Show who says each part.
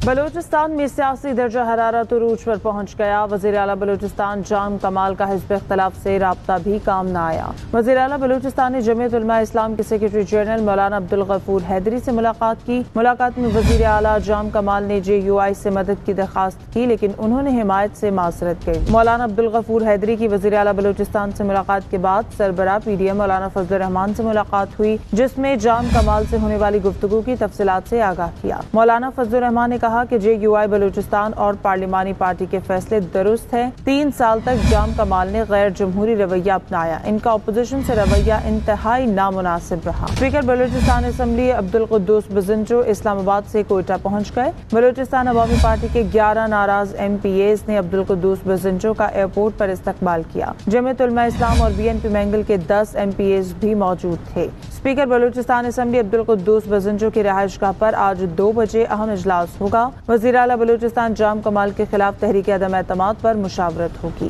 Speaker 1: بلوچستان میں سیاسی درجہ حرارت عروج پر پہنچ گیا۔ وزیر اعلیٰ بلوچستان جام کمال کا حزب اختلاف سے رابطہ بھی کام نہ آیا۔ وزیر اعلیٰ بلوچستان نے جمعیت علماء اسلام کے سیکرٹری جنرل مولانا عبدالغفور حیدری سے ملاقات کی۔ ملاقات میں وزیر اعلیٰ جام کمال نے JUI سے مدد کی درخواست کی، لیکن انہوں نے حمایت سے معذرت کی۔ مولانا عبدالغفور حیدری کی وزیر اعلیٰ بلوچستان سے ملاقات کے بعد سربراہ PDM مولانا فضل الرحمان سے ملاقات ہوئی، جس میں جام کمال سے ہونے والی گفتگو کی تفصیلات سے آگاہ کیا۔ مولانا فضل الرحمان نے کہا کہ JUI بلوچستان اور پارلیمانی پارٹی کے فیصلے درست ہیں۔ 3 سال تک جام کمال نے غیر جمہوری رویہ اپنایا، ان کا اپوزیشن سے رویہ انتہائی نامناسب رہا۔ اسپیکر بلوچستان اسمبلی عبدالقدوس بزنجو اسلام آباد سے کوئٹہ پہنچ گئے۔ بلوچستان عوامی پارٹی کے 11 ناراض MPAs نے عبدالقدوس بزنجو کا ایئرپورٹ پر استقبال کیا۔ جمعیت علماء اسلام اور BNP مینگل کے 10 MPAs بھی موجود تھے۔ اسپیکر بلوچستان اسمبلی عبدالقدوس بزنجو کی رہائش گاہ پر آج 2 بجے اہم اجلاس ہوگا۔ وزیر اعلیٰ بلوچستان جام کمال کے خلاف تحریک عدم اعتماد پر مشاورت ہوگی۔